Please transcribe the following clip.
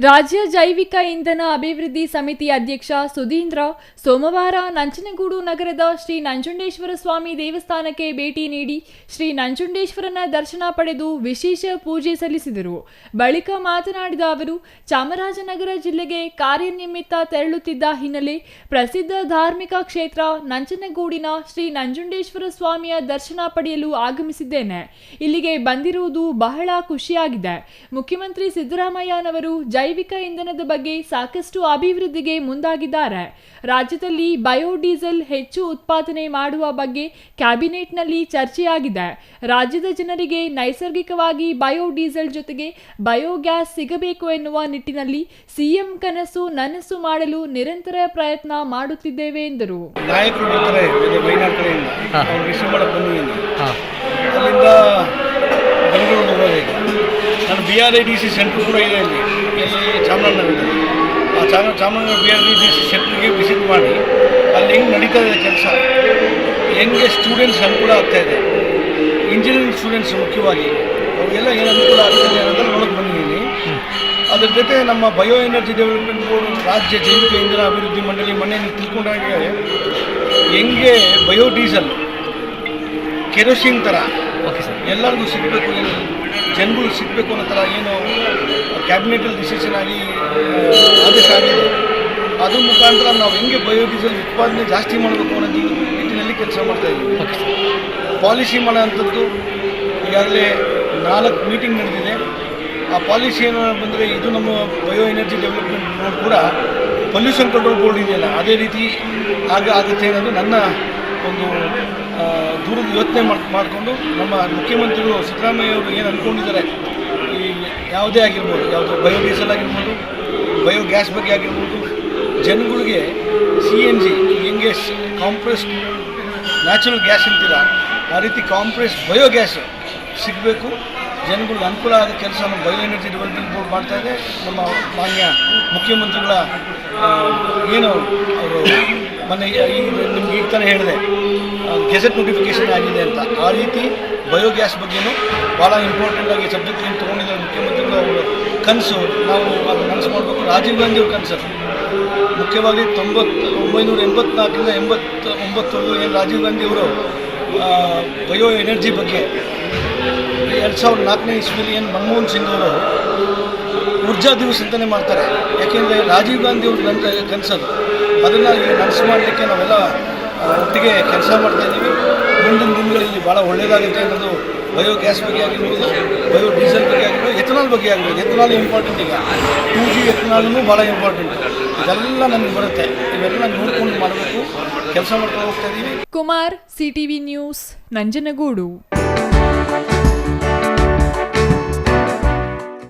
ರಾಜ್ಯ ಜೈವಿಕ ಇಂಧನ ಅಭಿವೃದ್ಧಿ ಸಮಿತಿ ಅಧ್ಯಕ್ಷ ಸುಧೀಂದ್ರ ಸೋಮವಾರ ನಂಜನಗೂಡು ನಗರದ ಶ್ರೀ ನಂಜುಂಡೇಶ್ವರ ಸ್ವಾಮಿ ದೇವಸ್ಥಾನಕ್ಕೆ ಭೇಟಿ ನೀಡಿ ಶ್ರೀ ನಂಜುಂಡೇಶ್ವರನ ದರ್ಶನ ಪಡೆದು ವಿಶೇಷ ಪೂಜೆ ಸಲ್ಲಿಸಿದರು. ಬಳಿಕ ಮಾತನಾಡಿದ ಅವರು, ಚಾಮರಾಜನಗರ ಜಿಲ್ಲೆಗೆ ಕಾರ್ಯನಿಮಿತ್ತ ತೆರಳುತ್ತಿದ್ದ ಹಿನ್ನೆಲೆ ಪ್ರಸಿದ್ಧ ಧಾರ್ಮಿಕ ಕ್ಷೇತ್ರ ನಂಜನಗೂಡಿನ ಶ್ರೀ ನಂಜುಂಡೇಶ್ವರ ಸ್ವಾಮಿಯ ದರ್ಶನ ಪಡೆಯಲು ಆಗಮಿಸಿದ್ದೇನೆ. ಇಲ್ಲಿಗೆ ಬಂದಿರುವುದು ಬಹಳ ಖುಷಿಯಾಗಿದೆ. ಮುಖ್ಯಮಂತ್ರಿ ಸಿದ್ದರಾಮಯ್ಯನವರು ಜೈವಿಕ ಇಂಧನದ ಬಗ್ಗೆ ಸಾಕಷ್ಟು ಅಭಿವೃದ್ಧಿಗೆ ಮುಂದಾಗಿದ್ದಾರೆ. ರಾಜ್ಯದಲ್ಲಿ ಬಯೋಡೀಸೆಲ್ ಹೆಚ್ಚು ಉತ್ಪಾದನೆ ಮಾಡುವ ಬಗ್ಗೆ ಕ್ಯಾಬಿನೆಟ್ನಲ್ಲಿ ಚರ್ಚೆಯಾಗಿದೆ. ರಾಜ್ಯದ ಜನರಿಗೆ ನೈಸರ್ಗಿಕವಾಗಿ ಬಯೋಡೀಸೆಲ್ ಜೊತೆಗೆ ಬಯೋಗ್ಯಾಸ್ ಸಿಗಬೇಕು ಎನ್ನುವ ನಿಟ್ಟಿನಲ್ಲಿ ಸಿಎಂ ಕನಸು ನನಸು ಮಾಡಲು ನಿರಂತರ ಪ್ರಯತ್ನ ಮಾಡುತ್ತಿದ್ದೇವೆ ಎಂದರು. ನಾನು BRIDC ಸೆಂಟ್ರ್ ಕೂಡ ಇದೆ ಇಲ್ಲಿ ಚಾಮರಾಜನಗರದಲ್ಲಿ. ಆ ಚಾಮರಾಜನಗರ BRIDC ಸೆಂಟ್ರಿಗೆ ವಿಸಿಟ್ ಮಾಡಿ ಅಲ್ಲಿ ಹೆಂಗೆ ನಡೀತಾ ಇದೆ ಕೆಲಸ, ಹೆಂಗೆ ಸ್ಟೂಡೆಂಟ್ಸ್ ಅನುಕೂಲ ಆಗ್ತಾಯಿದೆ, ಇಂಜಿನಿಯರಿಂಗ್ ಸ್ಟೂಡೆಂಟ್ಸ್ ಮುಖ್ಯವಾಗಿ ಅವ್ರಿಗೆಲ್ಲ ಏನು ಅನುಕೂಲ ಆಗ್ತಾಯಿದೆ ಅನ್ನೋದನ್ನು ನೋಡೋಕೆ ಬಂದಿದ್ದೀನಿ. ಅದ್ರ ಜೊತೆ ನಮ್ಮ ಬಯೋ ಎನರ್ಜಿ ಡೆವಲಪ್ಮೆಂಟ್ ಬೋರ್ಡ್, ರಾಜ್ಯ ಜೈವಿಕ ಇಂಧನ ಅಭಿವೃದ್ಧಿ ಮಂಡಳಿ ಮೊನ್ನೆ ನೀವು ತಿಳ್ಕೊಂಡಾಗೆ ಹೆಂಗೆ ಬಯೋಡೀಸೆಲ್ ಕೆರೋಸಿನ್ ಥರ ಎಲ್ಲರಿಗೂ ಸಿಗಬೇಕು, ಜನಗಳು ಸಿಗಬೇಕು ಅನ್ನೋ ಥರ ಏನು ಕ್ಯಾಬಿನೆಟಲ್ಲಿ ಡಿಸಿಷನ್ ಆಗಿ ಆದೇಶ ಆಗಿದೆ. ಅದ್ರ ಮುಖಾಂತರ ನಾವು ಹೆಂಗೆ ಬಯೋಡೀಸೆಲ್ ಉತ್ಪಾದನೆ ಜಾಸ್ತಿ ಮಾಡಬೇಕು ಅನ್ನೋದು ನಿಟ್ಟಿನಲ್ಲಿ ಕೆಲಸ ಮಾಡ್ತಾಯಿದ್ದೀವಿ. ಪಾಲಿಸಿ ಮಾಡೋಂಥದ್ದು ಈಗಾಗಲೇ 4 ಮೀಟಿಂಗ್ ನಡೆದಿದೆ. ಆ ಪಾಲಿಸಿ ಏನು ಬಂದರೆ ಇದು ನಮ್ಮ ಬಯೋ ಎನರ್ಜಿ ಡೆವಲಪ್ಮೆಂಟ್ ಬೋರ್ಡ್ ಕೂಡ ಪೊಲ್ಯೂಷನ್ ಕಂಟ್ರೋಲ್ ಬೋರ್ಡ್ ಇದೆಯಲ್ಲ ಅದೇ ರೀತಿ ಆಗುತ್ತೆ ಅನ್ನೋದು ನನ್ನ ಒಂದು ದೂರದ ಯೋಚನೆ ಮಾಡಿಕೊಂಡು ನಮ್ಮ ಮುಖ್ಯಮಂತ್ರಿಗಳು ಸಿದ್ದರಾಮಯ್ಯ ಅವರು ಏನು ಅಂದ್ಕೊಂಡಿದ್ದಾರೆ, ಈ ಯಾವುದೇ ಆಗಿರ್ಬೋದು, ಯಾವುದು ಬಯೋಡೀಸೆಲ್ ಆಗಿರ್ಬೋದು, ಬಯೋಗ್ಯಾಸ್ ಬಗ್ಗೆ ಆಗಿರ್ಬೋದು, ಜನಗಳಿಗೆ CNG ಹೆಂಗೆ ಕಾಂಪ್ರೆಸ್ಡ್ ನ್ಯಾಚುರಲ್ ಗ್ಯಾಸ್ ಅಂತೀರ ಆ ರೀತಿ ಕಾಂಪ್ರೆಸ್ಡ್ ಬಯೋಗ್ಯಾಸ್ ಸಿಗಬೇಕು, ಜನಗಳಿಗೆ ಅನುಕೂಲ ಆದ ಕೆಲಸ ನಮ್ಮ ಬಯೋ ಎನರ್ಜಿ ಡೆವಲಪ್ಮೆಂಟ್ ಬೋರ್ಡ್ ಮಾಡ್ತಾಯಿದೆ. ನಮ್ಮ ಮಾನ್ಯ ಮುಖ್ಯಮಂತ್ರಿಗಳ ಏನು ಅವರು ಮೊನ್ನೆ ನಿಮ್ಗೆ ಈಗ ತಾನೇ ಹೇಳಿದೆ ಗೆಜೆಟ್ ನೋಟಿಫಿಕೇಷನ್ ಆಗಿದೆ ಅಂತ, ಆ ರೀತಿ ಬಯೋಗ್ಯಾಸ್ ಬಗ್ಗೆಯೂ ಭಾಳ ಇಂಪಾರ್ಟೆಂಟಾಗಿ ಸಬ್ಜೆಕ್ಟ್ ಏನು ತೊಗೊಂಡಿದ್ದಾರೆ ಮುಖ್ಯಮಂತ್ರಿಗಳು. ಅವರು ಕನಸು ನಾವು ಅದು ನನಸು ಮಾಡಬೇಕು. ರಾಜೀವ್ ಗಾಂಧಿ ಅವ್ರ ಕನಸು ಮುಖ್ಯವಾಗಿ 1984ರಿಂದ 89ವರೆಗೂ ಏನು ರಾಜೀವ್ ಗಾಂಧಿ ಅವರು ಬಯೋ ಎನರ್ಜಿ ಬಗ್ಗೆ 2004ನೇ ಇಸ್ವಿಲಿ ಏನು ಮನಮೋಹನ್ ಸಿಂಗ್ ಅವರು ಊರ್ಜಾ ದಿವಸ ಅಂತಲೇ ಮಾಡ್ತಾರೆ. ಯಾಕೆಂದರೆ ರಾಜೀವ್ ಗಾಂಧಿ ಅವ್ರ ಕನಸದು, ಅದನ್ನು ಈಗ ನನಸು ಮಾಡಲಿಕ್ಕೆ ನಾವೆಲ್ಲ ಒಟ್ಟಿಗೆ ಕೆಲಸ ಮಾಡ್ತಾಯಿದ್ದೀವಿ. ಮುಂದಿನ ದಿನಗಳಲ್ಲಿ ಭಾಳ ಒಳ್ಳೆಯದಾಗುತ್ತೆ ಅನ್ನೋದು ಬಯೋಗ್ಯಾಸ್ ಬಗ್ಗೆ ಆಗಿರ್ಬೋದು, ಬಯೋ ಡೀಸೆಲ್ ಬಗ್ಗೆ ಆಗಿರ್ಬೋದು, ಎಥನಾಲ್ ಬಗ್ಗೆ ಆಗಿರ್ಬೋದು. ಎಥನಾಲ್ ಇಂಪಾರ್ಟೆಂಟ್, ಈಗ 2G ಎಥನಾಲ್ನೂ ಭಾಳ ಇಂಪಾರ್ಟೆಂಟ್. ಇದೆಲ್ಲ ನಮಗೆ ಬರುತ್ತೆ, ಇವೆಲ್ಲ ನೋಡ್ಕೊಂಡು ಮಾಡಬೇಕು, ಕೆಲಸ ಮಾಡ್ಕೊಂಡು ಹೋಗ್ತಾ ಇದ್ದೀವಿ. Kumar, CTV news, Nanjangud.